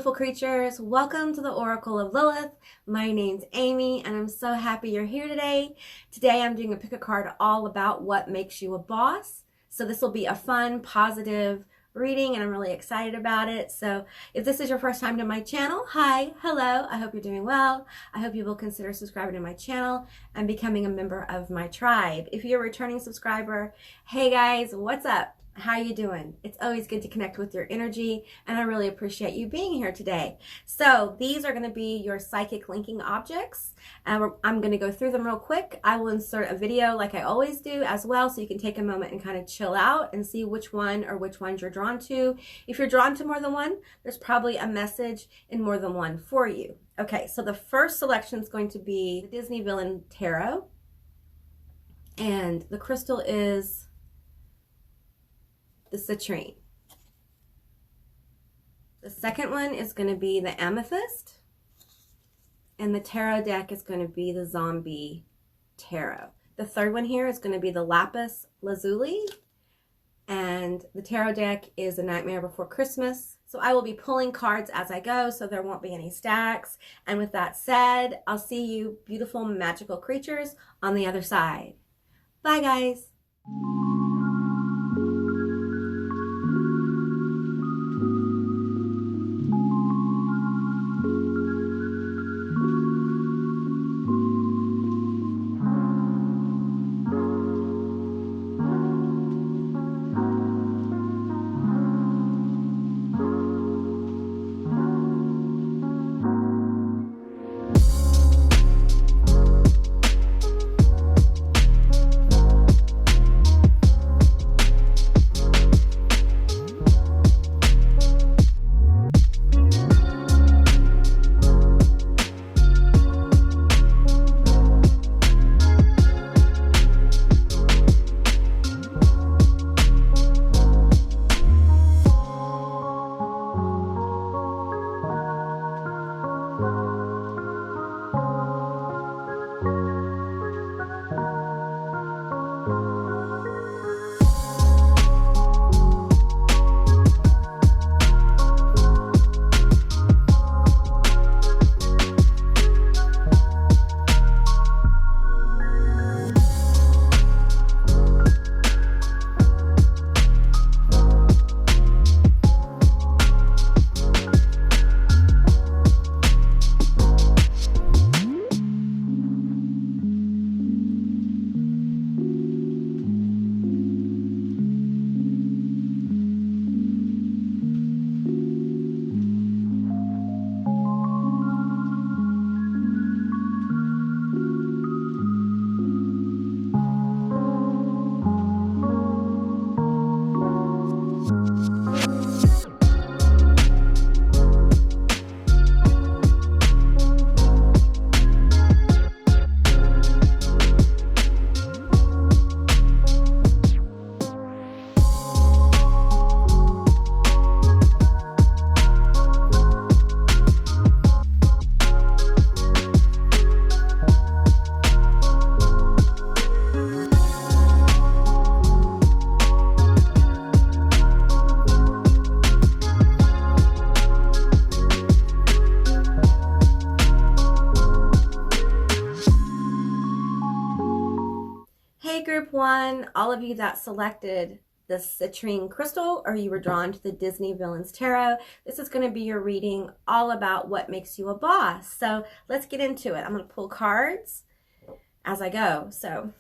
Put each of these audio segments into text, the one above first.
beautiful creatures. Welcome to the Oracle of Lilith. My name's Amy and I'm so happy you're here today. Today I'm doing a pick a card all about what makes you a boss. So this will be a fun, positive reading and I'm really excited about it. So if this is your first time to my channel, hi, hello, I hope you're doing well. I hope you will consider subscribing to my channel and becoming a member of my tribe. If you're a returning subscriber, hey guys, what's up? How you doing? It's always good to connect with your energy and I really appreciate you being here today. So these are going to be your psychic linking objects. I'm going to go through them real quick. I will insert a video like I always do as well, so you can take a moment and kind of chill out and see which one or which ones you're drawn to. If you're drawn to more than one, there's probably a message in more than one for you. Okay, so the first selection is going to be the Disney Villain Tarot, and the crystal is the citrine. The second one is going to be the amethyst, and the tarot deck is going to be the zombie tarot. The third one here is going to be the Lapus Lazuli, and the tarot deck is A Nightmare Before Christmas. So I will be pulling cards as I go, so there won't be any stacks. And with that said, I'll see you beautiful magical creatures on the other side. Bye guys. Group 1, all of you that selected the Citrine Crystal or you were drawn to the Disney Villains Tarot, this is going to be your reading all about what makes you a boss. So let's get into it. I'm going to pull cards as I go. So,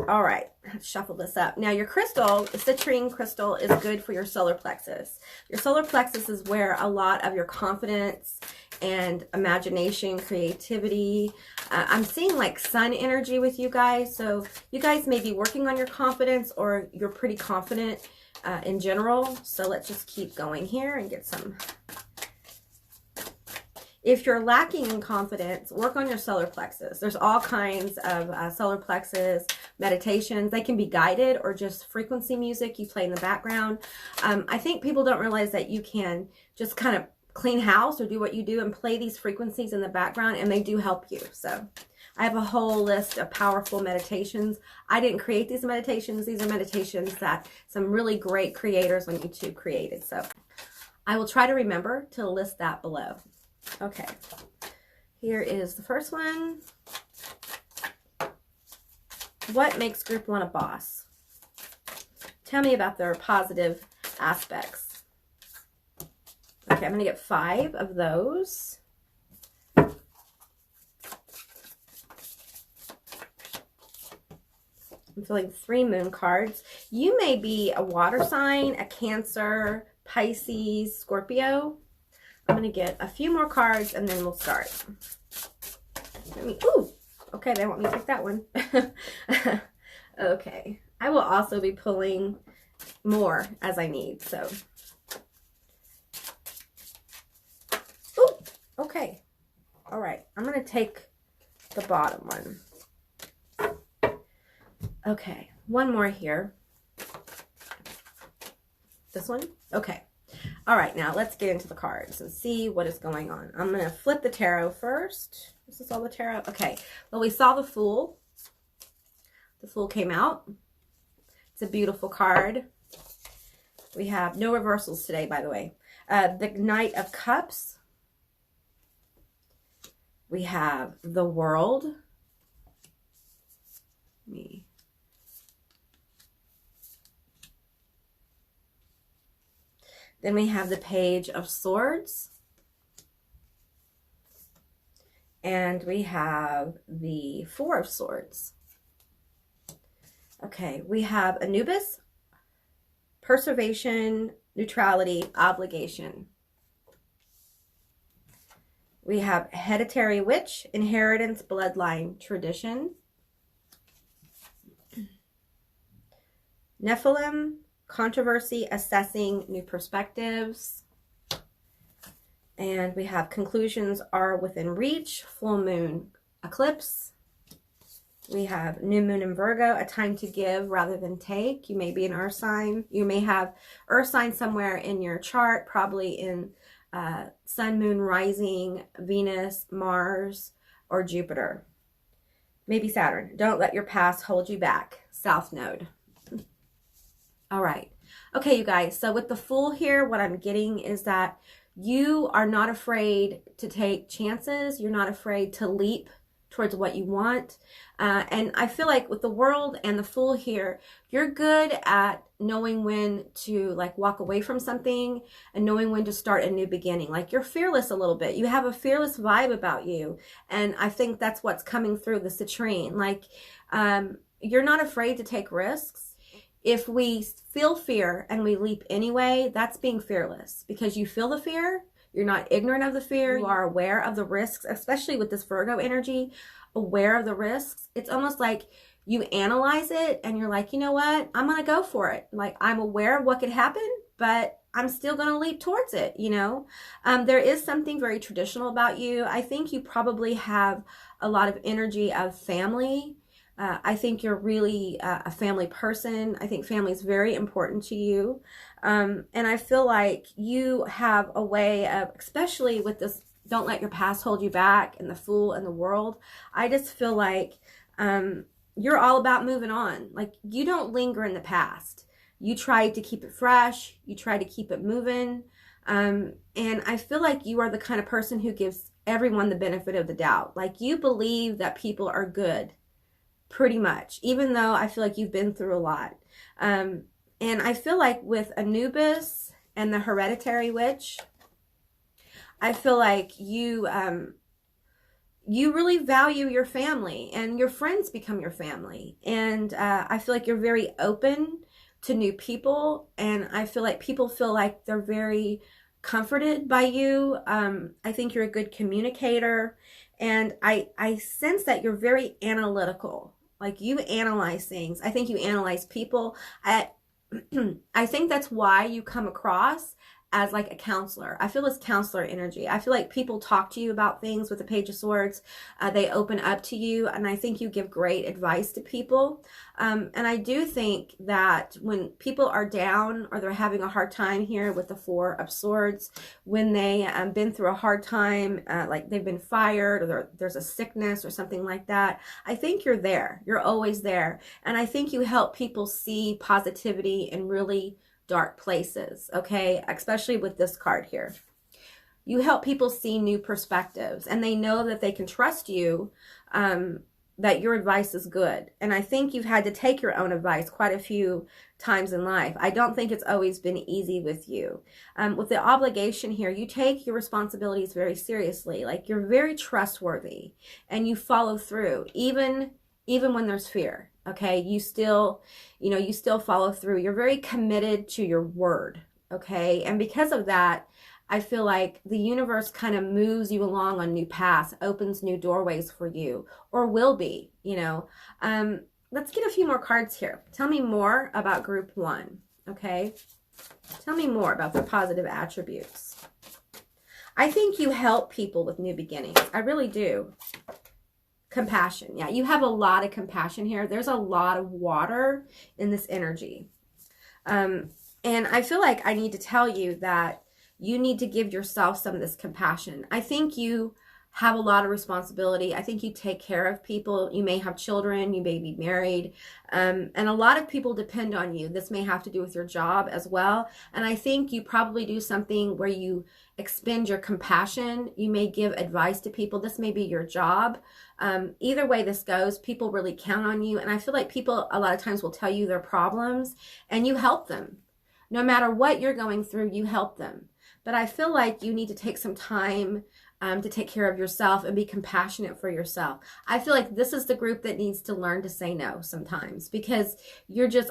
all right, let's shuffle this up. Now your crystal, the Citrine Crystal, is good for your solar plexus. Your solar plexus is where a lot of your confidence and imagination, creativity. I'm seeing like sun energy with you guys. So you guys may be working on your confidence or you're pretty confident in general. So let's just keep going here and get some. If you're lacking in confidence, work on your solar plexus. There's all kinds of solar plexus meditations. They can be guided or just frequency music you play in the background. I think people don't realize that you can just kind of clean house or do what you do and play these frequencies in the background, and they do help you. So I have a whole list of powerful meditations. I didn't create these meditations. These are meditations that some really great creators on YouTube created. So I will try to remember to list that below. Okay, here is the first one. What makes group 1 a boss? Tell me about their positive aspects. Okay, I'm going to get 5 of those. I'm feeling 3 moon cards. You may be a water sign, a Cancer, Pisces, Scorpio. I'm going to get a few more cards and then we'll start. Ooh, okay, they want me to take that one. Okay, I will also be pulling more as I need, so. Ooh, okay. All right, I'm going to take the bottom one. Okay, one more here. This one? Okay. All right, now let's get into the cards and see what is going on. I'm going to flip the tarot first. Is this all the tarot? Okay. Well, we saw the Fool. The Fool came out. It's a beautiful card. We have no reversals today, by the way. The Knight of Cups. We have the World. Then we have the Page of Swords. And we have the Four of Swords. Okay, we have Anubis, Preservation, Neutrality, Obligation. We have Hereditary Witch, Inheritance, Bloodline, Tradition. Nephilim, Controversy, Assessing, New Perspectives. And we have Conclusions Are Within Reach, Full Moon, Eclipse. We have New Moon in Virgo, A Time to Give Rather Than Take. You may be an Earth sign. You may have Earth sign somewhere in your chart, probably in Sun, Moon, Rising, Venus, Mars, or Jupiter. Maybe Saturn. Don't let your past hold you back. South Node. All right. Okay, you guys. So with the Fool here, what I'm getting is that you are not afraid to take chances. You're not afraid to leap towards what you want. And I feel like with the World and the Fool here, you're good at knowing when to like walk away from something and knowing when to start a new beginning. Like you're fearless a little bit. You have a fearless vibe about you. And I think that's what's coming through the Citrine. Like you're not afraid to take risks. If we feel fear and we leap anyway, that's being fearless because you feel the fear. You're not ignorant of the fear. You are aware of the risks, especially with this Virgo energy, aware of the risks. It's almost like you analyze it and you're like, you know what? I'm going to go for it. Like I'm aware of what could happen, but I'm still going to leap towards it. You know, there is something very traditional about you. I think you probably have a lot of energy of family. I think you're really a family person. I think family is very important to you. And I feel like you have a way of, especially with this, don't let your past hold you back and the Fool and the World. I just feel like you're all about moving on. Like you don't linger in the past. You try to keep it fresh. You try to keep it moving. And I feel like you are the kind of person who gives everyone the benefit of the doubt. Like you believe that people are good. Pretty much, even though I feel like you've been through a lot. And I feel like with Anubis and the Hereditary Witch, I feel like you really value your family and your friends become your family. And I feel like you're very open to new people. And I feel like people feel like they're very comforted by you. I think you're a good communicator. And I sense that you're very analytical. Like you analyze things. I think you analyze people. I think that's why you come across as like a counselor. I feel this counselor energy. I feel like people talk to you about things with the Page of Swords. They open up to you, and I think you give great advice to people. And I do think that when people are down or they're having a hard time here with the Four of Swords, when they been through a hard time, like they've been fired or there's a sickness or something like that, I think you're there. You're always there. And I think you help people see positivity and really dark places, okay? Especially with this card here. You help people see new perspectives, and they know that they can trust you, that your advice is good. And I think you've had to take your own advice quite a few times in life. I don't think it's always been easy with you. With the obligation here, you take your responsibilities very seriously. Like, you're very trustworthy, and you follow through, even when there's fear. Okay, you still follow through. You're very committed to your word. Okay, and because of that, I feel like the universe kind of moves you along on new paths, opens new doorways for you, or will be, you know. Let's get a few more cards here. Tell me more about group 1, okay? Tell me more about their positive attributes. I think you help people with new beginnings. I really do. Compassion. Yeah, you have a lot of compassion here. There's a lot of water in this energy. And I feel like I need to tell you that you need to give yourself some of this compassion. I think you have a lot of responsibility. I think you take care of people. You may have children. You may be married. And a lot of people depend on you. This may have to do with your job as well. And I think you probably do something where you expend your compassion. You may give advice to people. This may be your job. Either way this goes, people really count on you. And I feel like people a lot of times will tell you their problems, and you help them. No matter what you're going through, you help them. But I feel like you need to take some time to take care of yourself and be compassionate for yourself. I feel like this is the group that needs to learn to say no sometimes, because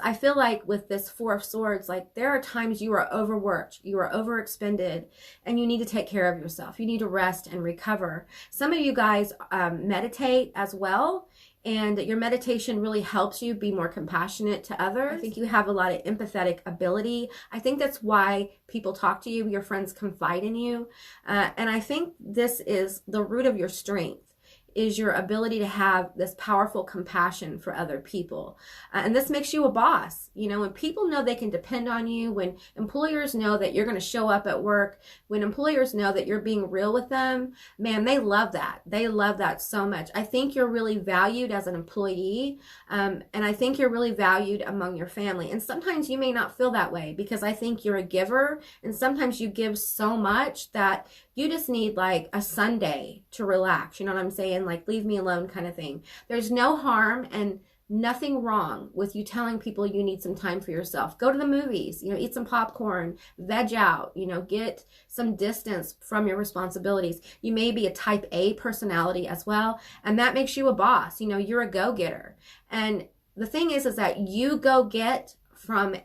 I feel like with this 4 of Swords, like, there are times you are overworked, you are overexpended, and you need to take care of yourself. You need to rest and recover. Some of you guys meditate as well. And your meditation really helps you be more compassionate to others. I think you have a lot of empathetic ability. I think that's why people talk to you. Your friends confide in you. And I think this is the root of your strength, is your ability to have this powerful compassion for other people. And this makes you a boss. You know, when people know they can depend on you, when employers know that you're going to show up at work, when employers know that you're being real with them, man, they love that. They love that so much. I think you're really valued as an employee. And I think you're really valued among your family. And sometimes you may not feel that way, because I think you're a giver. And sometimes you give so much that you just need like a Sunday to relax. You know what I'm saying? Like, leave me alone kind of thing. There's no harm and nothing wrong with you telling people you need some time for yourself. Go to the movies, you know, eat some popcorn, veg out, you know, get some distance from your responsibilities. You may be a type A personality as well, and that makes you a boss. You know, you're a go-getter. And the thing is that you go get from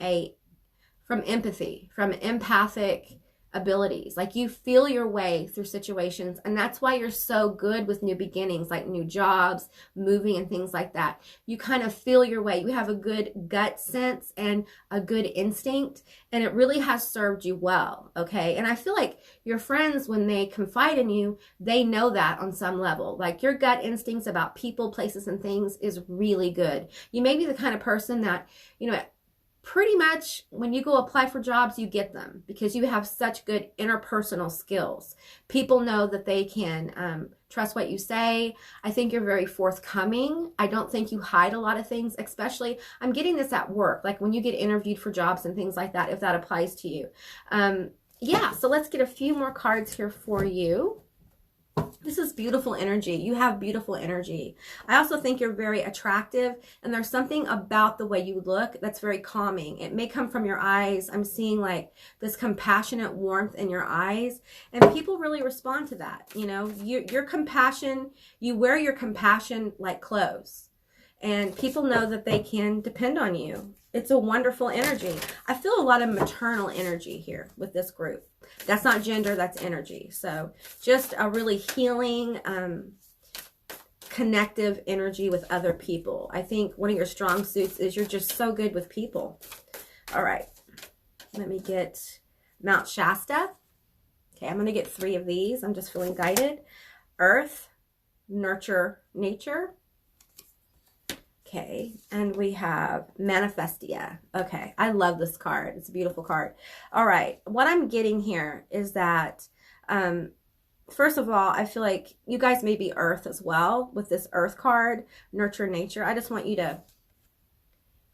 empathy, from empathic abilities. Like, you feel your way through situations, and that's why you're so good with new beginnings, like new jobs, moving, and things like that. You kind of feel your way. You have a good gut sense and a good instinct, and it really has served you well. Okay, and I feel like your friends, when they confide in you, they know that on some level. Like, your gut instincts about people, places, and things is really good. You may be the kind of person that, you know, pretty much when you go apply for jobs, you get them because you have such good interpersonal skills. People know that they can trust what you say. I think you're very forthcoming. I don't think you hide a lot of things, especially, I'm getting this at work, like when you get interviewed for jobs and things like that, if that applies to you. Yeah, so let's get a few more cards here for you. This is beautiful energy. You have beautiful energy. I also think you're very attractive, and there's something about the way you look that's very calming. It may come from your eyes. I'm seeing like this compassionate warmth in your eyes, and people really respond to that. You know, your compassion, you wear your compassion like clothes, and people know that they can depend on you. It's a wonderful energy. I feel a lot of maternal energy here with this group. That's not gender, that's energy. So just a really healing, connective energy with other people. I think one of your strong suits is you're just so good with people. All right, let me get Mount Shasta. Okay, I'm going to get 3 of these. I'm just feeling guided. Earth, nurture, nature. Okay, and we have Manifestia. Okay, I love this card. It's a beautiful card. All right, what I'm getting here is that, first of all, I feel like you guys may be Earth as well with this Earth card, Nurture Nature. I just want you to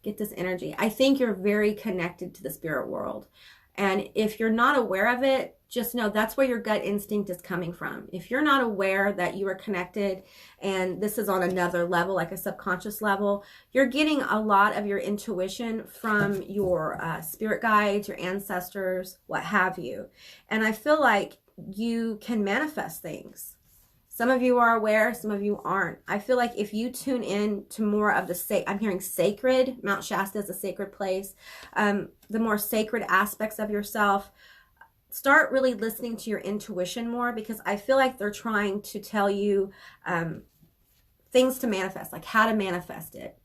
Get this energy. I think you're very connected to the spirit world. And if you're not aware of it, just know that's where your gut instinct is coming from. If you're not aware that you are connected and this is on another level, like a subconscious level, you're getting a lot of your intuition from your spirit guides, your ancestors, what have you. And I feel like you can manifest things. Some of you are aware, some of you aren't. I feel like if you tune in to more of the I'm hearing sacred, Mount Shasta is a sacred place, the more sacred aspects of yourself, start really listening to your intuition more, because I feel like they're trying to tell you things to manifest, like how to manifest it.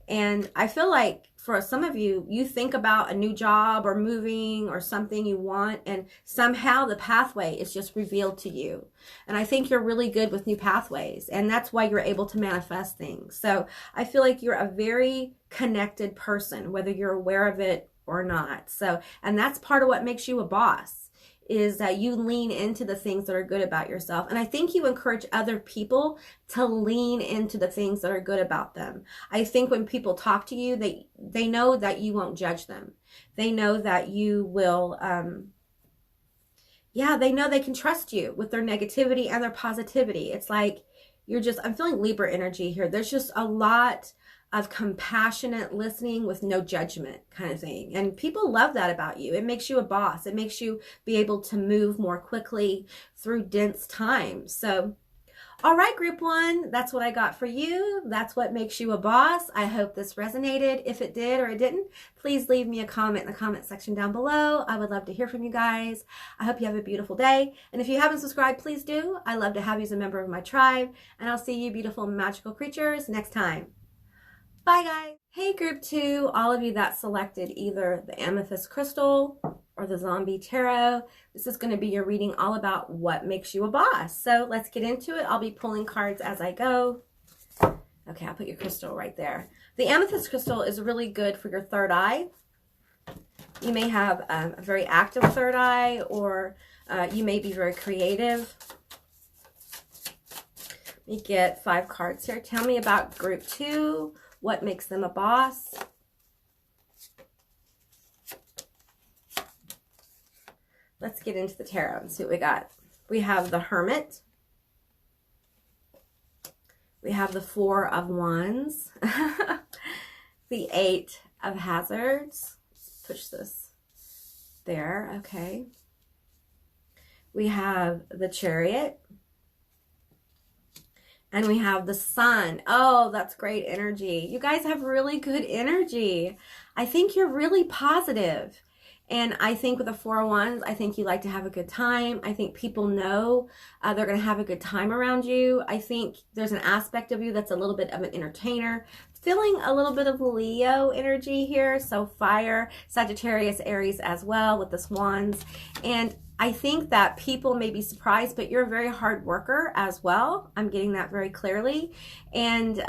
And I feel like for some of you, you think about a new job or moving or something you want, and somehow the pathway is just revealed to you. And I think you're really good with new pathways, and that's why you're able to manifest things. So I feel like you're a very connected person, whether you're aware of it or not. So, and that's part of what makes you a boss, is that you lean into the things that are good about yourself. And I think you encourage other people to lean into the things that are good about them. I think when people talk to you, they know that you won't judge them. They know that you will, they know they can trust you with their negativity and their positivity. It's like I'm feeling Libra energy here. There's just a lot of compassionate listening with no judgment kind of thing. And people love that about you. It makes you a boss. It makes you be able to move more quickly through dense times. So, all right, group one, that's what I got for you. That's what makes you a boss. I hope this resonated. If it did or it didn't, please leave me a comment in the comment section down below. I would love to hear from you guys. I hope you have a beautiful day. And if you haven't subscribed, please do. I love to have you as a member of my tribe. And I'll see you beautiful magical creatures next time. Bye, guys. Hey, group two, all of you that selected either the Amethyst Crystal or the Zombie Tarot. This is going to be your reading all about what makes you a boss. So let's get into it. I'll be pulling cards as I go. Okay, I'll put your crystal right there. The Amethyst Crystal is really good for your third eye. You may have a very active third eye, or you may be very creative. Let me get 5 cards here. Tell me about group two. What makes them a boss? Let's get into the tarot and see what we got. We have the Hermit. We have the 4 of Wands. The 8 of Hazards. Let's push this there. Okay. We have the Chariot. And we have the Sun. Oh, that's great energy. You guys have really good energy. I think you're really positive. And I think with the 4 of Wands, I think you like to have a good time. I think people know they're going to have a good time around you. I think there's an aspect of you that's a little bit of an entertainer. Feeling a little bit of Leo energy here. So fire, Sagittarius, Aries as well with this Wands. And I think that people may be surprised, but you're a very hard worker as well. I'm getting that very clearly. And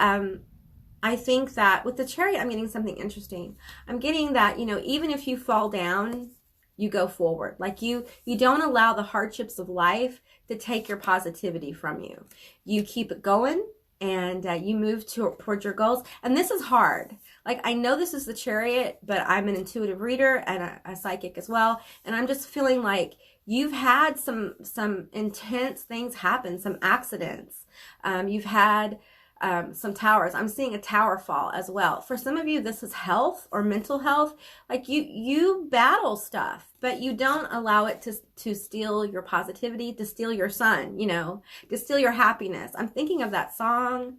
I think that with the Chariot, I'm getting something interesting. I'm getting that, you know, even if you fall down, you go forward. Like you don't allow the hardships of life to take your positivity from you. You keep it going, and you move towards your goals. And this is hard. Like, I know this is the Chariot, but I'm an intuitive reader and a psychic as well. And I'm just feeling like you've had some intense things happen, some accidents. You've had some towers. I'm seeing a tower fall as well. For some of you, this is health or mental health. Like you battle stuff, but you don't allow it to steal your positivity, to steal your sun, you know, to steal your happiness. I'm thinking of that song.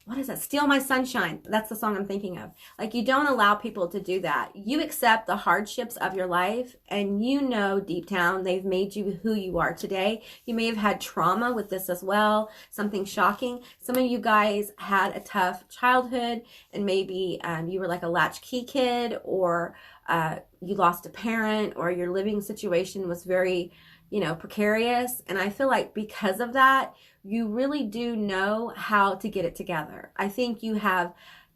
What is that? Steal My Sunshine. That's the song I'm thinking of. Like, you don't allow people to do that. You accept the hardships of your life, and you know deep down they've made you who you are today. You may have had trauma with this as well, something shocking. Some of you guys had a tough childhood, and maybe you were like a latchkey kid, or you lost a parent, or your living situation was very, you know, precarious. And I feel like because of that, you really do know how to get it together. I think you have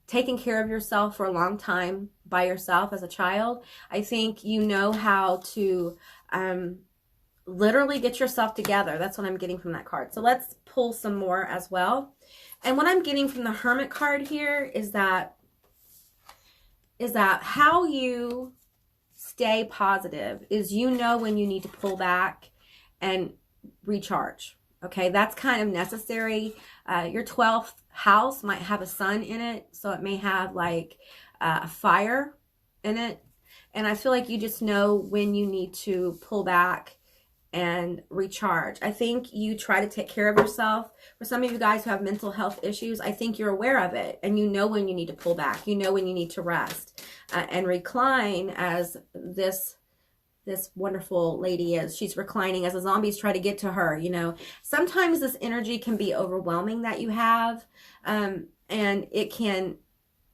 taken care of yourself for a long time by yourself as a child. I think you know how to literally get yourself together. That's what I'm getting from that card. So let's pull some more as well. And what I'm getting from the Hermit card here is that is that how you stay positive is you know when you need to pull back and recharge. Okay, that's kind of necessary. Your 12th house might have a sun in it, so it may have like a fire in it. And I feel like you just know when you need to pull back and recharge. I think you try to take care of yourself. For some of you guys who have mental health issues, I think you're aware of it and you know when you need to pull back. You know when you need to rest and recline, as this wonderful lady is. She's reclining as the zombies try to get to her. You know, sometimes this energy can be overwhelming that you have, and it can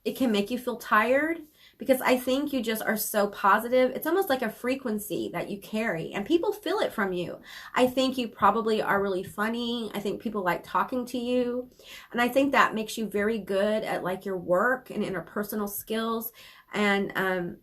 make you feel tired, because I think you just are so positive. It's almost like a frequency that you carry and people feel it from you. I think you probably are really funny. I think people like talking to you. And I think that makes you very good at like your work and interpersonal skills. And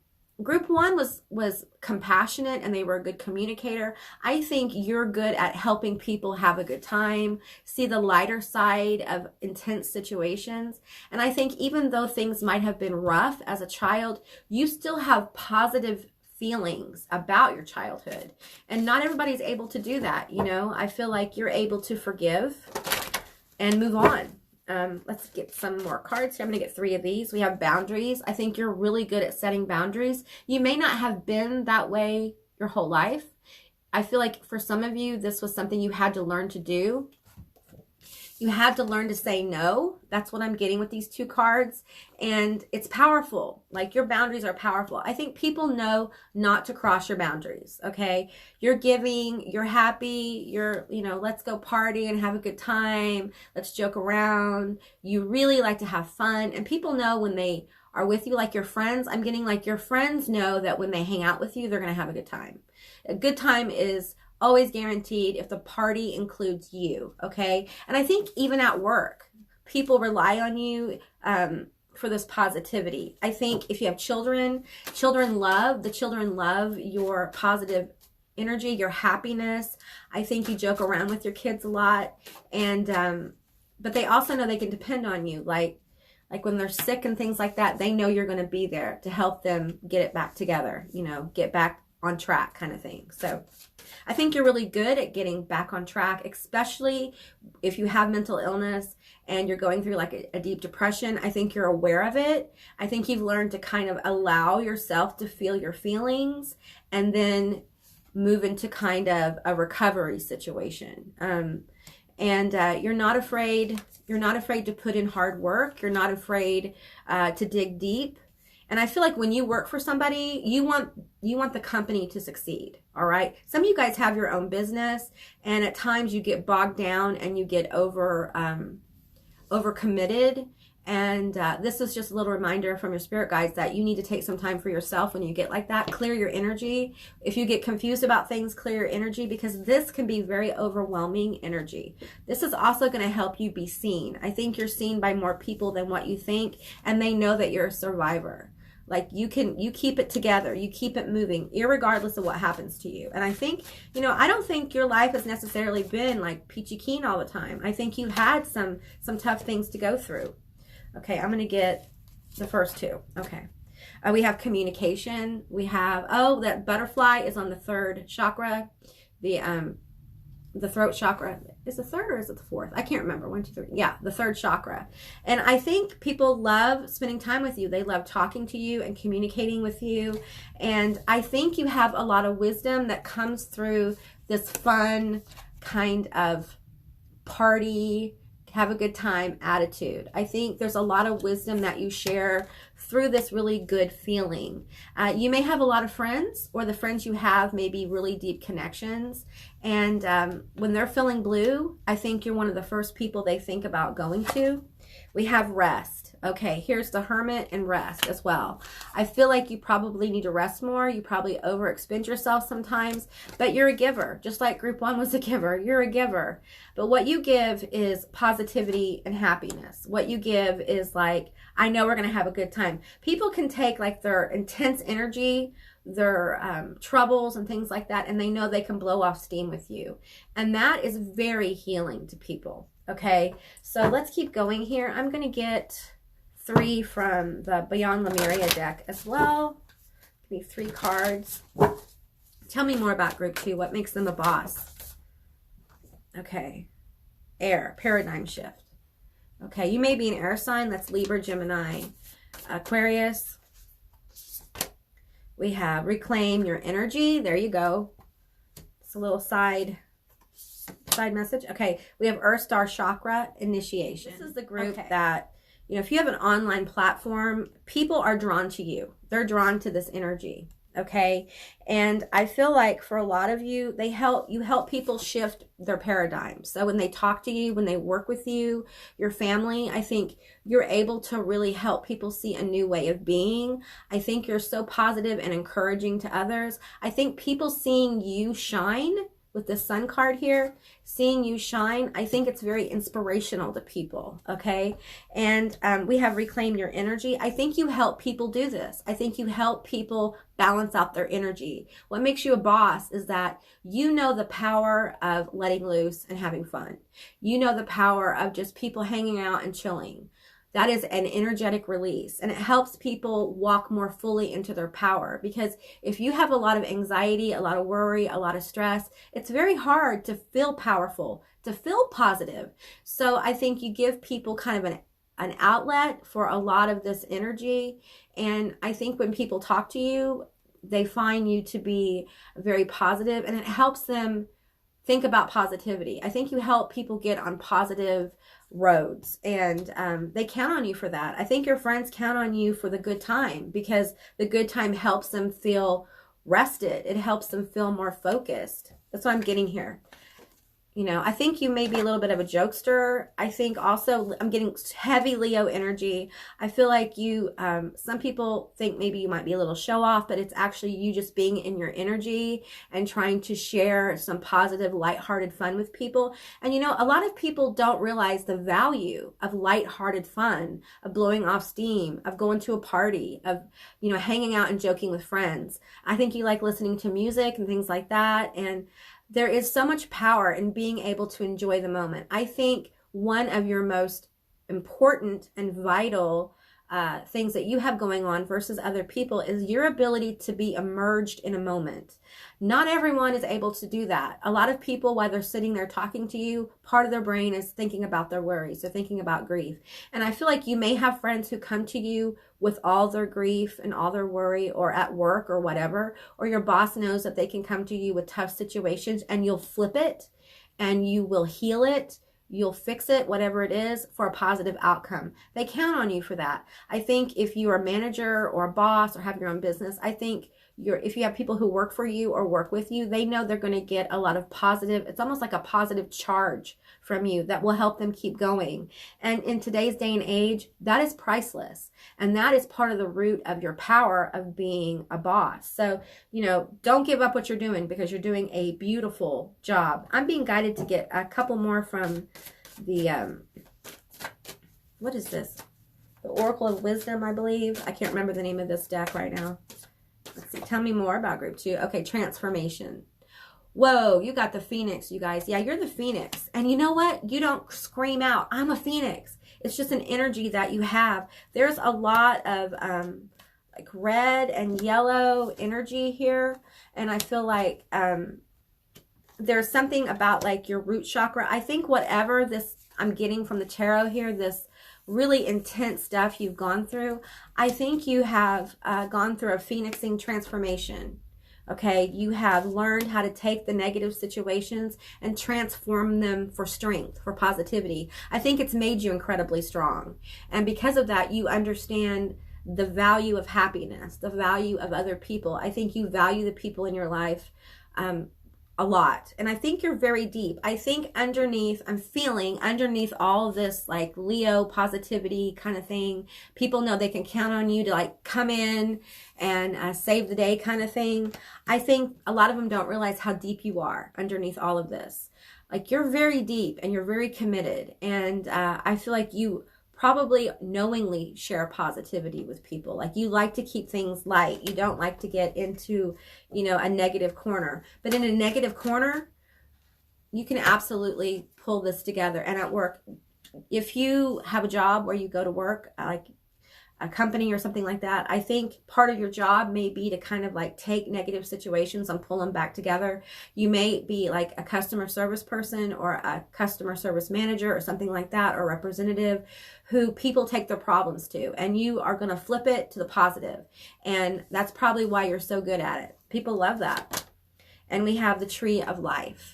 Group 1 was compassionate and they were a good communicator. I think you're good at helping people have a good time, see the lighter side of intense situations. And I think even though things might have been rough as a child, you still have positive feelings about your childhood. And not everybody's able to do that. You know, I feel like you're able to forgive and move on. Let's get some more cards here. I'm going to get 3 of these. We have boundaries. I think you're really good at setting boundaries. You may not have been that way your whole life. I feel like for some of you, this was something you had to learn to do. You had to learn to say no. That's what I'm getting with these 2 cards. And it's powerful. Like, your boundaries are powerful. I think people know not to cross your boundaries, okay? You're giving, you're happy, you're, you know, let's go party and have a good time. Let's joke around. You really like to have fun. And people know when they are with you, like your friends. I'm getting like your friends know that when they hang out with you, they're going to have a good time. A good time is always guaranteed if the party includes you, okay? And I think even at work, people rely on you for this positivity. I think if you have children, children love your positive energy, your happiness. I think you joke around with your kids a lot, and but they also know they can depend on you. Like when they're sick and things like that, they know you're going to be there to help them get it back together, you know, get back on track kind of thing. So I think you're really good at getting back on track, especially if you have mental illness and you're going through like a deep depression. I think you're aware of it. I think you've learned to kind of allow yourself to feel your feelings and then move into kind of a recovery situation. You're not afraid to put in hard work. You're not afraid to dig deep. And I feel like when you work for somebody, you want the company to succeed, all right? Some of you guys have your own business, and at times you get bogged down and you get overcommitted. And this is just a little reminder from your spirit guides that you need to take some time for yourself when you get like that. Clear your energy. If you get confused about things, clear your energy, because this can be very overwhelming energy. This is also going to help you be seen. I think you're seen by more people than what you think, and they know that you're a survivor. Like you keep it together, you keep it moving, irregardless of what happens to you. And I think, you know, I don't think your life has necessarily been like peachy keen all the time. I think you had some tough things to go through. Okay, I'm going to get the first 2. Okay. We have communication. We have, that butterfly is on the 3rd chakra. The throat chakra is the 3rd or is it the 4th? I can't remember. 1, 2, 3. Yeah, the 3rd chakra. And I think people love spending time with you. They love talking to you and communicating with you. And I think you have a lot of wisdom that comes through this fun kind of party, have a good time attitude. I think there's a lot of wisdom that you share through this really good feeling. You may have a lot of friends, or the friends you have may be really deep connections. And when they're feeling blue, I think you're one of the first people they think about going to. We have rest. Okay, here's the Hermit and rest as well. I feel like you probably need to rest more. You probably overexpend yourself sometimes, but you're a giver. Just like Group 1 was a giver, you're a giver. But what you give is positivity and happiness. What you give is like, I know we're going to have a good time. People can take like their intense energy, their troubles and things like that, and they know they can blow off steam with you. And that is very healing to people. Okay, so let's keep going here. I'm going to get 3 from the Beyond Lemuria deck as well. Give me 3 cards. Tell me more about group 2. What makes them a boss? Okay. Air, paradigm shift. Okay, you may be an air sign. That's Libra, Gemini, Aquarius. We have reclaim your energy. There you go. It's a little side message. Okay, we have Earth Star Chakra initiation. This is the group that, you know, if you have an online platform, people are drawn to you. They're drawn to this energy. Okay, and I feel like for a lot of you, you help people shift their paradigm. So when they talk to you, when they work with you, your family, I think you're able to really help people see a new way of being. I think you're so positive and encouraging to others. I think people seeing you shine with the Sun card here, seeing you shine, I think it's very inspirational to people, okay? And we have reclaim your energy. I think you help people do this. I think you help people balance out their energy. What makes you a boss is that you know the power of letting loose and having fun. You know the power of just people hanging out and chilling. That is an energetic release, and it helps people walk more fully into their power, because if you have a lot of anxiety, a lot of worry, a lot of stress, it's very hard to feel powerful, to feel positive. So I think you give people kind of an outlet for a lot of this energy, and I think when people talk to you, they find you to be very positive, and it helps them think about positivity. I think you help people get on positive roads, and they count on you for that. I think your friends count on you for the good time, because the good time helps them feel rested. It helps them feel more focused. That's what I'm getting here. You know, I think you may be a little bit of a jokester. I think also I'm getting heavy Leo energy. I feel like you, some people think maybe you might be a little show off, but it's actually you just being in your energy and trying to share some positive, lighthearted fun with people. And you know, a lot of people don't realize the value of lighthearted fun, of blowing off steam, of going to a party, of, you know, hanging out and joking with friends. I think you like listening to music and things like that. And there is so much power in being able to enjoy the moment. I think one of your most important and vital things that you have going on versus other people is your ability to be immersed in a moment. Not everyone is able to do that. A lot of people, while they're sitting there talking to you, part of their brain is thinking about their worries. They're thinking about grief. And I feel like you may have friends who come to you with all their grief and all their worry, or at work or whatever, or your boss knows that they can come to you with tough situations, and you'll flip it and you will heal it. You'll fix it, whatever it is, for a positive outcome. They count on you for that. I think if you're a manager or a boss or have your own business, I think if you have people who work for you or work with you, they know they're going to get a lot of positive, it's almost like a positive charge from you that will help them keep going. And in today's day and age, that is priceless. And that is part of the root of your power of being a boss. So, you know, don't give up what you're doing, because you're doing a beautiful job. I'm being guided to get a couple more from the, what is this? The Oracle of Wisdom, I believe. I can't remember the name of this deck right now. Let's see. Tell me more about group 2. Okay, transformation. Whoa, you got the Phoenix, you guys. Yeah, you're the Phoenix. And you know what? You don't scream out, I'm a Phoenix. It's just an energy that you have. There's a lot of like red and yellow energy here. And I feel like there's something about like your root chakra. I think whatever this I'm getting from the tarot here, this really intense stuff you've gone through, I think you have gone through a phoenixing transformation. Okay, you have learned how to take the negative situations and transform them for strength, for positivity. I think it's made you incredibly strong. And because of that, you understand the value of happiness, the value of other people. I think you value the people in your life a lot. And I think you're very deep. I think underneath, I'm feeling underneath all of this like Leo positivity kind of thing, people know they can count on you to like come in and save the day kind of thing. I think a lot of them don't realize how deep you are underneath all of this. Like you're very deep and you're very committed. And I feel like you probably knowingly share positivity with people. Like you like to keep things light. You don't like to get into, you know, a negative corner. But in a negative corner, you can absolutely pull this together. And at work, if you have a job where you go to work, like a company or something like that. I think part of your job may be to kind of like take negative situations and pull them back together. You may be like a customer service person or a customer service manager or something like that, or representative who people take their problems to, and you are going to flip it to the positive. And that's probably why you're so good at it. People love that. And we have the Tree of Life.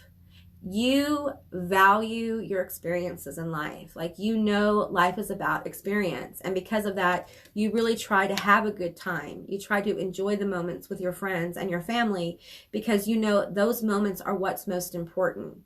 You value your experiences in life. Like, you know, life is about experience. And because of that, you really try to have a good time. You try to enjoy the moments with your friends and your family, because you know those moments are what's most important.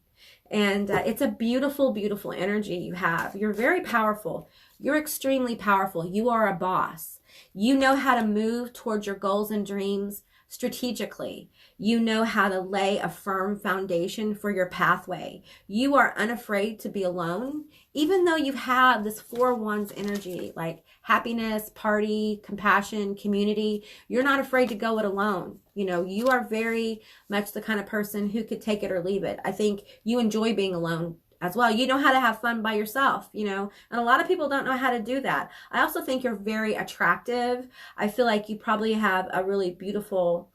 And it's a beautiful, beautiful energy you have. You're very powerful. You're extremely powerful. You are a boss. You know how to move towards your goals and dreams strategically. You know how to lay a firm foundation for your pathway. You are unafraid to be alone, even though you have this 4 Wands energy, like happiness, party, compassion, community. You're not afraid to go it alone. You know, you are very much the kind of person who could take it or leave it. I think you enjoy being alone as well. You know how to have fun by yourself, you know, and a lot of people don't know how to do that. I also think you're very attractive. I feel like you probably have a really beautiful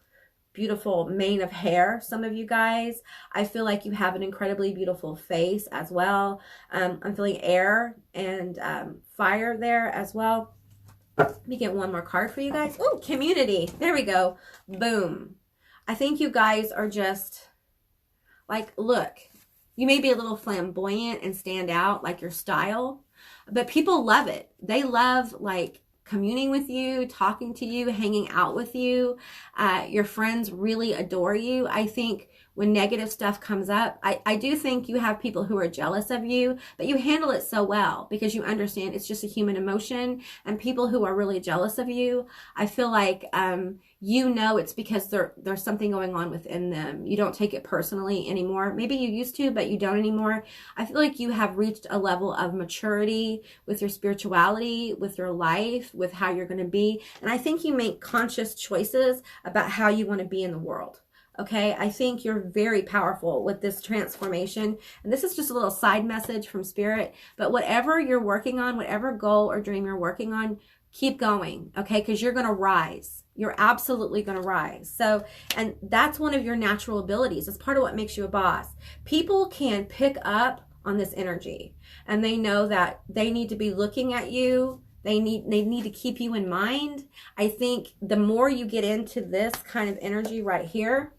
mane of hair, some of you guys. I feel like you have an incredibly beautiful face as well. I'm feeling air and fire there as well. Let me get one more card for you guys. Oh, community. There we go. Boom. I think you guys are just like, look, you may be a little flamboyant and stand out, like your style, but people love it. They love like communing with you, talking to you, hanging out with you. Your friends really adore you. I think when negative stuff comes up, I do think you have people who are jealous of you, but you handle it so well because you understand it's just a human emotion. And people who are really jealous of you, I feel like you know it's because there's something going on within them. You don't take it personally anymore. Maybe you used to, but you don't anymore. I feel like you have reached a level of maturity with your spirituality, with your life, with how you're going to be. And I think you make conscious choices about how you want to be in the world. Okay, I think you're very powerful with this transformation. And this is just a little side message from Spirit. But whatever you're working on, whatever goal or dream you're working on, keep going, okay? Because you're going to rise. You're absolutely going to rise. So, and that's one of your natural abilities. It's part of what makes you a boss. People can pick up on this energy, and they know that they need to be looking at you. They need to keep you in mind. I think the more you get into this kind of energy right here,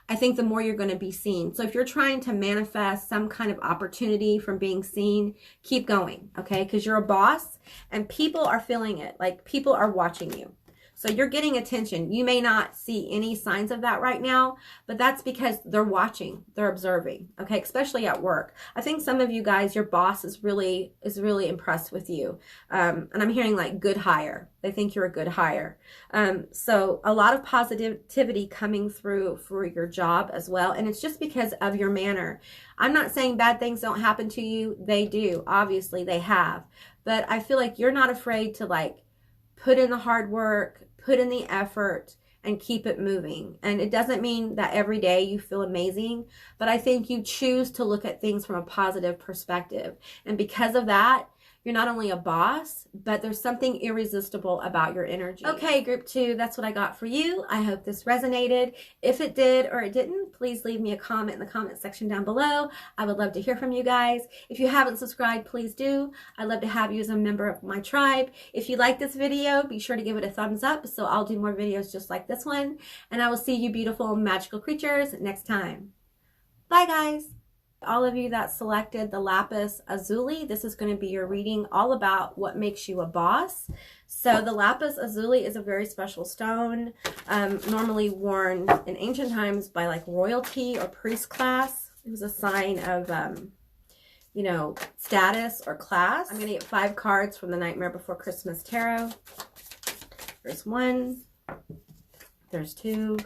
I think the more you're going to be seen. So if you're trying to manifest some kind of opportunity from being seen, keep going, okay? Because you're a boss and people are feeling it. Like, people are watching you. So you're getting attention. You may not see any signs of that right now, but that's because they're watching, they're observing, okay? Especially at work. I think some of you guys, your boss is really impressed with you. And I'm hearing like good hire. They think you're a good hire. So a lot of positivity coming through for your job as well. And it's just because of your manner. I'm not saying bad things don't happen to you. They do. Obviously they have. But I feel like you're not afraid to like put in the hard work, put in the effort, and keep it moving. And it doesn't mean that every day you feel amazing, but I think you choose to look at things from a positive perspective. And because of that, you're not only a boss, but there's something irresistible about your energy. Okay, group 2, that's what I got for you. I hope this resonated. If it did or it didn't, please leave me a comment in the comment section down below. I would love to hear from you guys. If you haven't subscribed, please do. I'd love to have you as a member of my tribe. If you like this video, be sure to give it a thumbs up so I'll do more videos just like this one. And I will see you beautiful magical creatures next time. Bye, guys. All of you that selected the Lapus Lazuli, this is going to be your reading all about what makes you a boss. So the Lapus Lazuli is a very special stone, normally worn in ancient times by like royalty or priest class. It was a sign of, you know, status or class. I'm going to get 5 cards from the Nightmare Before Christmas Tarot. There's 1. There's 2.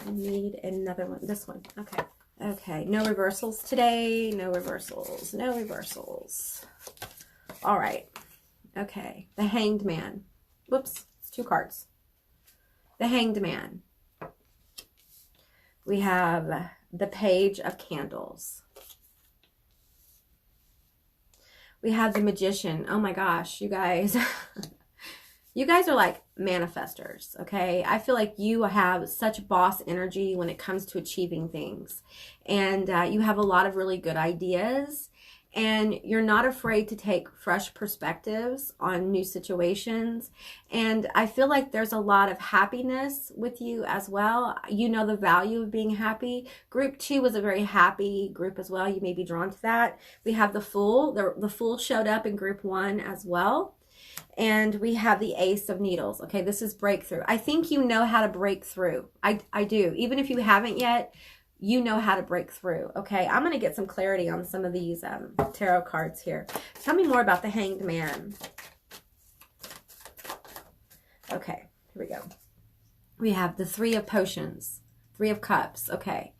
I need another one. This one. Okay. Okay, no reversals today. No reversals. No reversals. All right. Okay, the Hanged Man. Whoops, it's 2 cards. The Hanged Man. We have the Page of Candles. We have the Magician. Oh my gosh, you guys. You guys are like manifestors, okay? I feel like you have such boss energy when it comes to achieving things. And you have a lot of really good ideas. And you're not afraid to take fresh perspectives on new situations. And I feel like there's a lot of happiness with you as well. You know the value of being happy. Group 2 was a very happy group as well. You may be drawn to that. We have the Fool. The Fool showed up in group 1 as well. And we have the Ace of Needles. Okay, this is breakthrough. I think you know how to break through. I do. Even if you haven't yet, you know how to break through. Okay, I'm going to get some clarity on some of these tarot cards here. Tell me more about the Hanged Man. Okay, here we go. We have the Three of Potions, Three of Cups. Okay,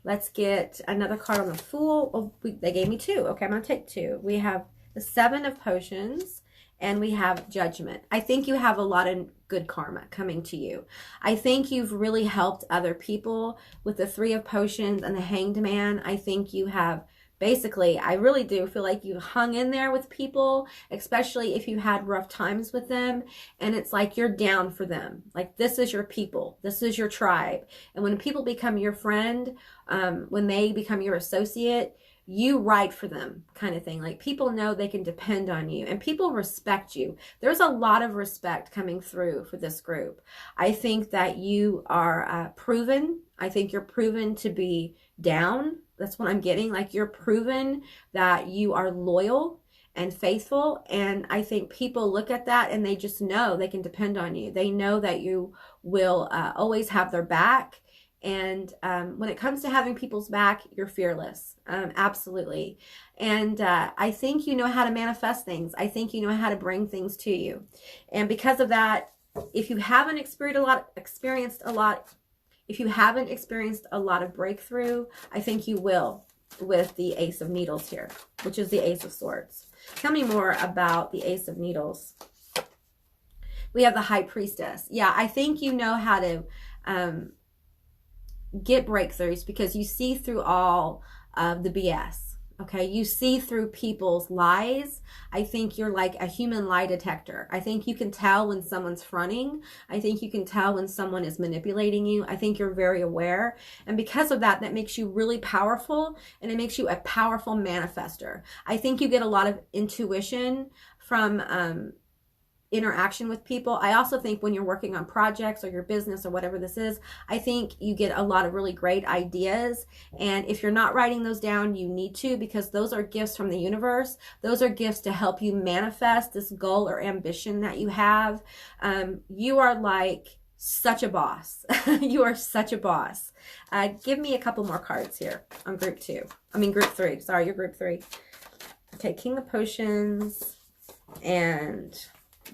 let's get another card on the Fool. Oh, they gave me 2. Okay, I'm going to take 2. We have the Seven of Potions. And we have Judgment. I think you have a lot of good karma coming to you. I think you've really helped other people with the Three of Potions and the Hanged Man. I think you have basically, I really do feel like you hung in there with people, especially if you had rough times with them. And it's like you're down for them. Like this is your people. This is your tribe. And when people become your friend, when they become your associate, you ride for them kind of thing. Like people know they can depend on you and people respect you. There's a lot of respect coming through for this group. I think that you are proven. I think you're proven to be down. That's what I'm getting. Like you're proven that you are loyal and faithful. And I think people look at that and they just know they can depend on you. They know that you will always have their back. And when it comes to having people's back, you're fearless. Absolutely. And I think you know how to manifest things. I think you know how to bring things to you. And because of that, if you haven't experienced a lot of breakthrough, I think you will with the Ace of Needles here, which is the Ace of Swords. Tell me more about the Ace of Needles. We have the High Priestess. Yeah, I think you know how to get breakthroughs because you see through all of the BS. Okay, you see through people's lies. I think you're like a human lie detector. I think you can tell when someone's fronting. I think you can tell when someone is manipulating you. I think you're very aware. And because of that, that makes you really powerful and it makes you a powerful manifester. I think you get a lot of intuition from interaction with people. I also think when you're working on projects or your business or whatever this is, I think you get a lot of really great ideas. And if you're not writing those down, you need to, because those are gifts from the universe. Those are gifts to help you manifest this goal or ambition that you have. You are like such a boss. You are such a boss. Give me a couple more cards here on group 3. Sorry, you're group 3. Okay, King of Potions and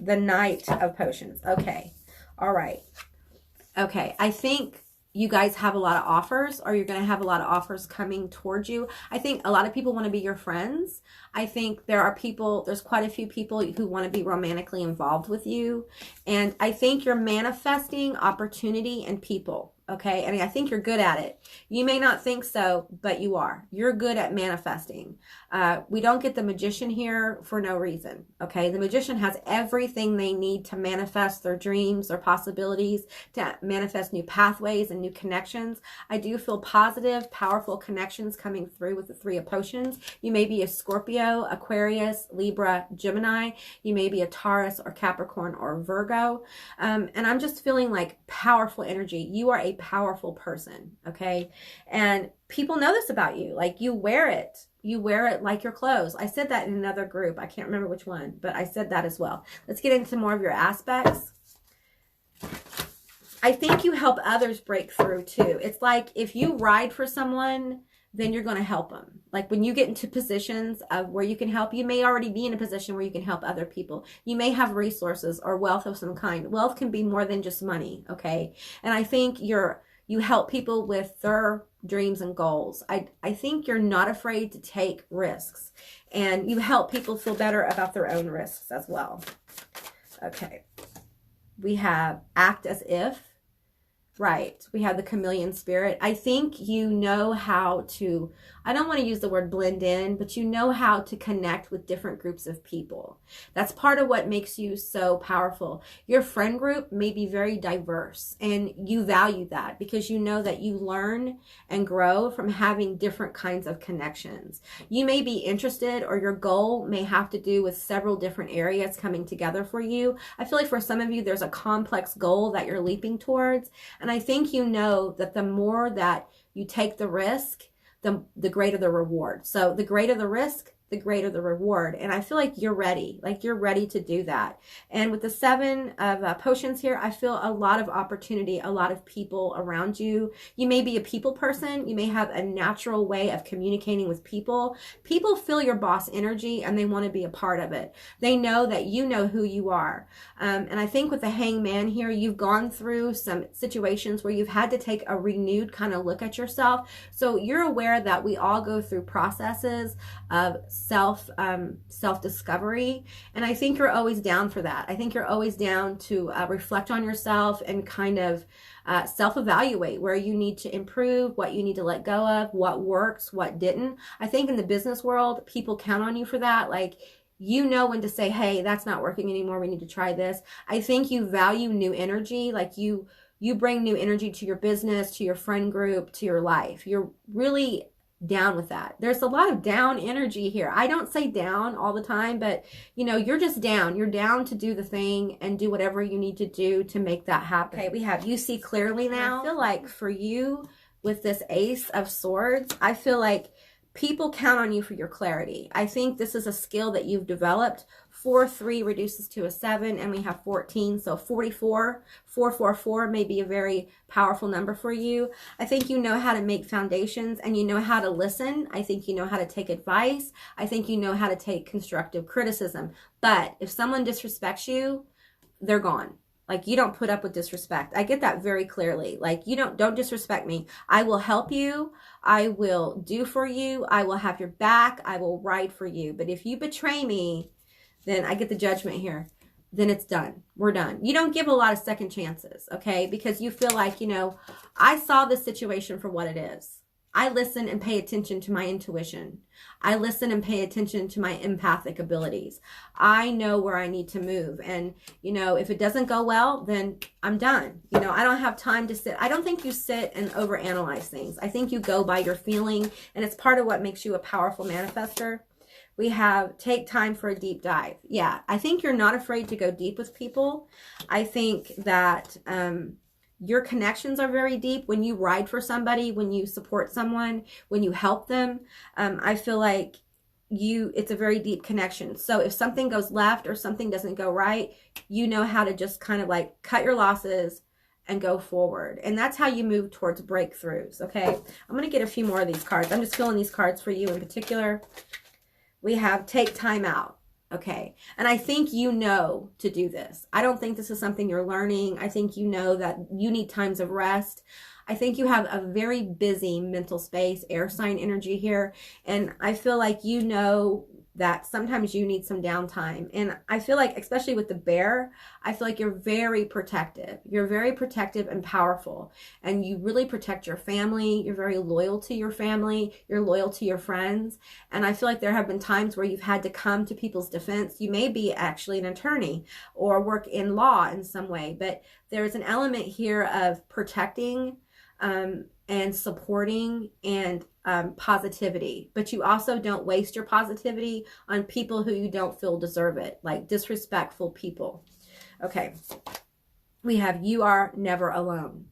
the Knight of Potions. Okay. All right. Okay. I think you guys have a lot of offers, or you're going to have a lot of offers coming towards you. I think a lot of people want to be your friends. I think there's quite a few people who want to be romantically involved with you. And I think you're manifesting opportunity and people. Okay. And I think you're good at it. You may not think so, but you are. You're good at manifesting. We don't get the Magician here for no reason. Okay. The Magician has everything they need to manifest their dreams, their possibilities, to manifest new pathways and new connections. I do feel positive, powerful connections coming through with the Three of Potions. You may be a Scorpio, Aquarius, Libra, Gemini. You may be a Taurus or Capricorn or Virgo. And I'm just feeling like powerful energy. You are a powerful person. Okay. And people know this about you. Like you wear it. You wear it like your clothes. I said that in another group. I can't remember which one, but I said that as well. Let's get into more of your aspects. I think you help others break through too. It's like if you ride for someone, then you're going to help them. Like when you get into positions of where you can help, you may already be in a position where you can help other people. You may have resources or wealth of some kind. Wealth can be more than just money. Okay. And I think you help people with their dreams and goals. I think you're not afraid to take risks, and you help people feel better about their own risks as well. Okay. We have Act as If. Right. We have the chameleon spirit. I think you know how to, I don't want to use the word blend in, but you know how to connect with different groups of people. That's part of what makes you so powerful. Your friend group may be very diverse, and you value that because you know that you learn and grow from having different kinds of connections. You may be interested, or your goal may have to do with several different areas coming together for you. I feel like for some of you, there's a complex goal that you're leaping towards. And I think you know that the more that you take the risk, the greater the reward. So the greater the risk, the greater the reward. And I feel like you're ready. Like you're ready to do that. And with the 7 of potions here, I feel a lot of opportunity, a lot of people around you. You may be a people person. You may have a natural way of communicating with people. People feel your boss energy and they want to be a part of it. They know that you know who you are. And I think with the hangman here, you've gone through some situations where you've had to take a renewed kind of look at yourself. So you're aware that we all go through processes of self-discovery. And I think you're always down for that. I think you're always down to reflect on yourself and kind of self-evaluate where you need to improve, what you need to let go of, what works, what didn't. I think in the business world, people count on you for that. Like, you know when to say, hey, that's not working anymore. We need to try this. I think you value new energy. Like you bring new energy to your business, to your friend group, to your life. You're really down with that. There's a lot of down energy here. I don't say down all the time, but you know, you're just down. You're down to do the thing and do whatever you need to do to make that happen. Okay, we have you see clearly now. I feel like for you with this Ace of Swords, I feel like people count on you for your clarity. I think this is a skill that you've developed. 4-3 reduces to a 7, and we have 14, so 44. 444 may be a very powerful number for you. I think you know how to make foundations, and you know how to listen. I think you know how to take advice. I think you know how to take constructive criticism. But if someone disrespects you, they're gone. Like, you don't put up with disrespect. I get that very clearly. Like, you don't disrespect me. I will help you. I will do for you. I will have your back. I will ride for you. But if you betray me, then I get the judgment here. Then it's done. We're done. You don't give a lot of second chances, okay? Because you feel like, you know, I saw this situation for what it is. I listen and pay attention to my intuition. I listen and pay attention to my empathic abilities. I know where I need to move. And, you know, if it doesn't go well, then I'm done. You know, I don't have time to sit. I don't think you sit and overanalyze things. I think you go by your feeling, and it's part of what makes you a powerful manifester. We have take time for a deep dive. Yeah, I think you're not afraid to go deep with people. I think that your connections are very deep when you ride for somebody, when you support someone, when you help them. I feel like it's a very deep connection. So if something goes left or something doesn't go right, you know how to just kind of like cut your losses and go forward. And that's how you move towards breakthroughs, okay? I'm going to get a few more of these cards. I'm just filling these cards for you in particular. We have take time out. Okay. And I think you know to do this. I don't think this is something you're learning. I think you know that you need times of rest. I think you have a very busy mental space, air sign energy here. And I feel like you know that sometimes you need some downtime. And I feel like, especially with the bear, I feel like you're very protective. You're very protective and powerful. And you really protect your family. You're very loyal to your family. You're loyal to your friends. And I feel like there have been times where you've had to come to people's defense. You may be actually an attorney or work in law in some way. But there's an element here of protecting and supporting and positivity, but you also don't waste your positivity on people who you don't feel deserve it, like disrespectful people. Okay, we have you are never alone.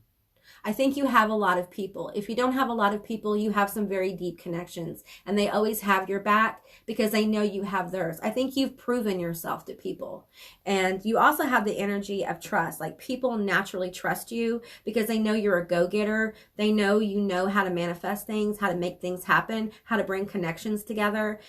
I think you have a lot of people. If you don't have a lot of people, you have some very deep connections, and they always have your back because they know you have theirs. I think you've proven yourself to people. And you also have the energy of trust. Like, people naturally trust you because they know you're a go-getter. They know you know how to manifest things, how to make things happen, how to bring connections together.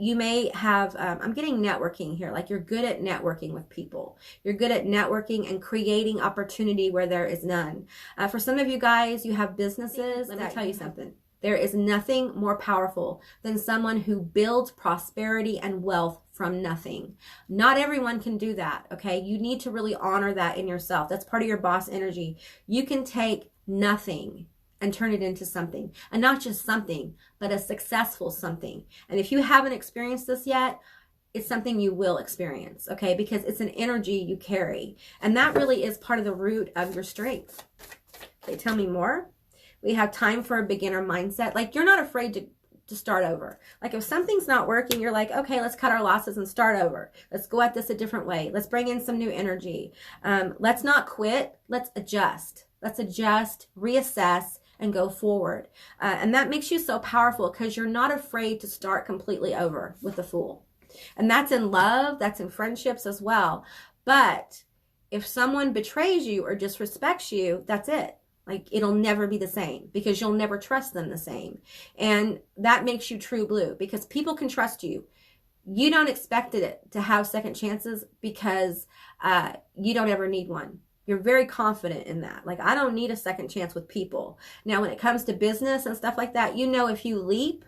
You may have, I'm getting networking here. Like, you're good at networking with people. You're good at networking and creating opportunity where there is none. For some of you guys, you have businesses. Let me tell you something. There is nothing more powerful than someone who builds prosperity and wealth from nothing. Not everyone can do that, okay? You need to really honor that in yourself. That's part of your boss energy. You can take nothing and turn it into something. And not just something, but a successful something. And if you haven't experienced this yet, it's something you will experience, okay? Because it's an energy you carry. And that really is part of the root of your strength. Okay, tell me more. We have time for a beginner mindset. Like, you're not afraid to start over. Like, if something's not working, you're like, okay, let's cut our losses and start over. Let's go at this a different way. Let's bring in some new energy. Let's not quit. Let's adjust. Let's adjust, reassess, and go forward. And that makes you so powerful because you're not afraid to start completely over with the Fool. And that's in love, that's in friendships as well. But if someone betrays you or disrespects you, that's it. Like, it'll never be the same because you'll never trust them the same. And that makes you true blue because people can trust you. You don't expect it to have second chances because you don't ever need one. You're very confident in that. Like, I don't need a second chance with people. Now, when it comes to business and stuff like that, you know, if you leap,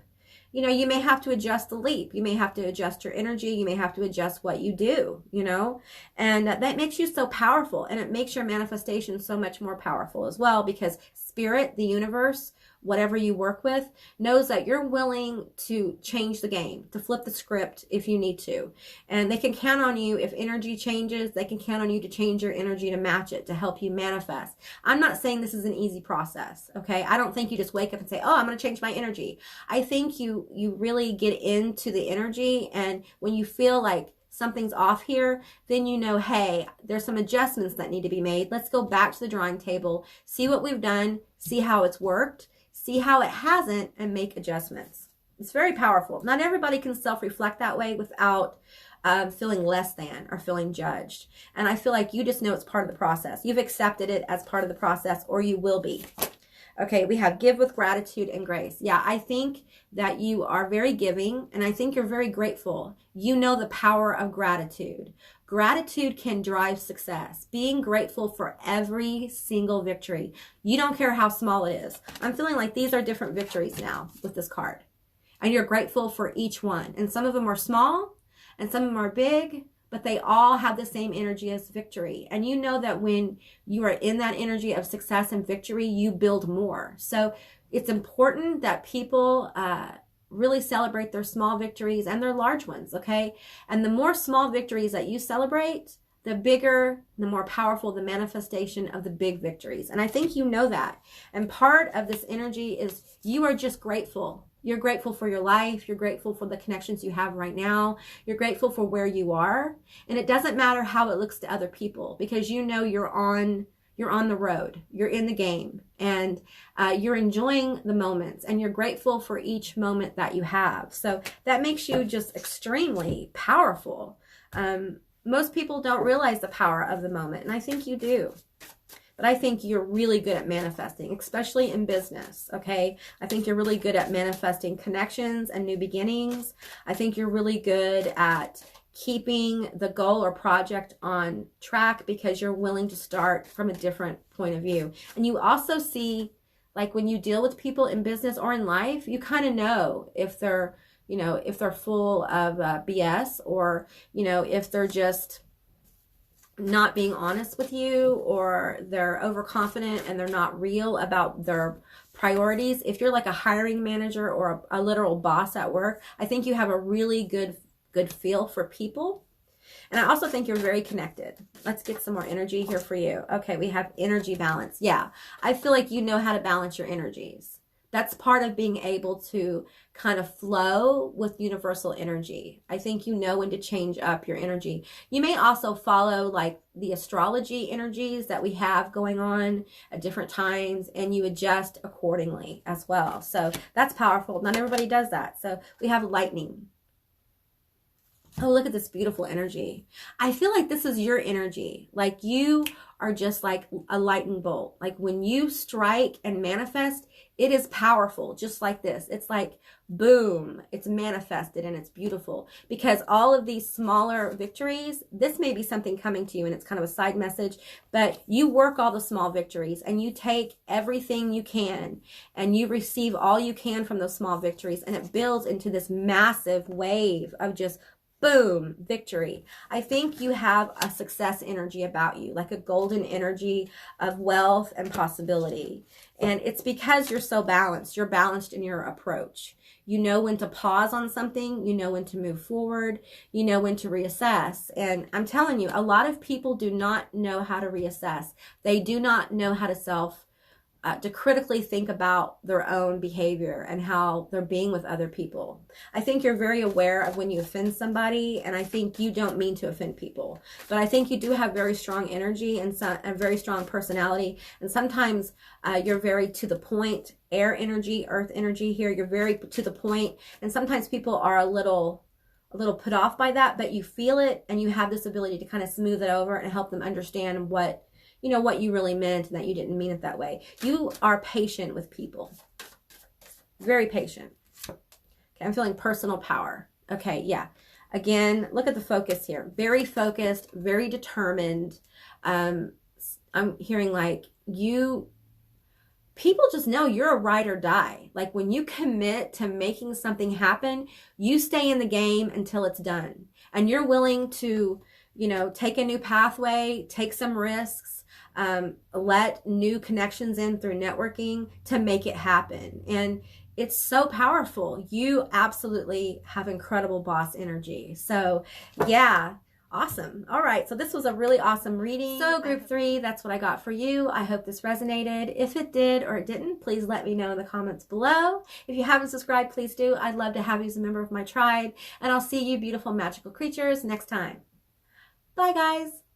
you know, you may have to adjust the leap. You may have to adjust your energy. You may have to adjust what you do, you know, and that makes you so powerful, and it makes your manifestation so much more powerful as well because spirit, the universe, whatever you work with, knows that you're willing to change the game, to flip the script if you need to. And they can count on you if energy changes. They can count on you to change your energy to match it, to help you manifest. I'm not saying this is an easy process, okay? I don't think you just wake up and say, oh, I'm going to change my energy. I think you really get into the energy, and when you feel like something's off here, then you know, hey, there's some adjustments that need to be made. Let's go back to the drawing table, see what we've done, see how it's worked, see how it hasn't, and make adjustments. It's very powerful. Not everybody can self-reflect that way without feeling less than or feeling judged. And I feel like you just know it's part of the process. You've accepted it as part of the process, or you will be. Okay, we have give with gratitude and grace. Yeah, I think that you are very giving, and I think you're very grateful. You know the power of gratitude. Gratitude can drive success. Being grateful for every single victory. You don't care how small it is. I'm feeling like these are different victories now with this card. And you're grateful for each one. And some of them are small, and some of them are big, but they all have the same energy as victory. And you know that when you are in that energy of success and victory, you build more. So it's important that people really celebrate their small victories and their large ones, okay? And the more small victories that you celebrate, the bigger, the more powerful the manifestation of the big victories. And I think you know that. And part of this energy is you are just grateful. You're grateful for your life. You're grateful for the connections you have right now. You're grateful for where you are. And it doesn't matter how it looks to other people because you know you're on the road. You're in the game. And you're enjoying the moments. And you're grateful for each moment that you have. So that makes you just extremely powerful. Most people don't realize the power of the moment. And I think you do. But I think you're really good at manifesting, especially in business, okay? I think you're really good at manifesting connections and new beginnings. I think you're really good at keeping the goal or project on track because you're willing to start from a different point of view. And you also see, like when you deal with people in business or in life, you kind of know if they're, you know, if they're full of BS or, you know, if they're just not being honest with you or they're overconfident and they're not real about their priorities. If you're like a hiring manager or a literal boss at work, I think you have a really good feel for people. And I also think you're very connected. Let's get some more energy here for you. Okay, we have energy balance. Yeah, I feel like you know how to balance your energies. That's part of being able to kind of flow with universal energy. I think you know when to change up your energy. You may also follow like the astrology energies that we have going on at different times, and you adjust accordingly as well. So that's powerful. Not everybody does that. So we have lightning. Oh, look at this beautiful energy. I feel like this is your energy. Like you are just like a lightning bolt. Like when you strike and manifest, it is powerful, just like this. It's like, boom, it's manifested and it's beautiful. Because all of these smaller victories, this may be something coming to you and it's kind of a side message, but you work all the small victories and you take everything you can and you receive all you can from those small victories, and it builds into this massive wave of just boom, victory. I think you have a success energy about you, like a golden energy of wealth and possibility. And it's because you're so balanced. You're balanced in your approach. You know when to pause on something. You know when to move forward. You know when to reassess. And I'm telling you, a lot of people do not know how to reassess. They do not know how to critically think about their own behavior and how they're being with other people. I think you're very aware of when you offend somebody, and I think you don't mean to offend people. But I think you do have very strong energy and a very strong personality, and sometimes you're very to the point, air energy, earth energy here. You're very to the point, and sometimes people are a little put off by that, but you feel it, and you have this ability to kind of smooth it over and help them understand what you really meant and that you didn't mean it that way. You are patient with people. Very patient. Okay, I'm feeling personal power. Okay, yeah. Again, look at the focus here. Very focused, very determined. I'm hearing like people just know you're a ride or die. Like when you commit to making something happen, you stay in the game until it's done. And you're willing to, take a new pathway, take some risks, let new connections in through networking to make it happen. And it's so powerful. You absolutely have incredible boss energy. So yeah, awesome. All right. So this was a really awesome reading. So group 3, that's what I got for you. I hope this resonated. If it did or it didn't, please let me know in the comments below. If you haven't subscribed, please do. I'd love to have you as a member of my tribe. And I'll see you beautiful magical creatures next time. Bye guys.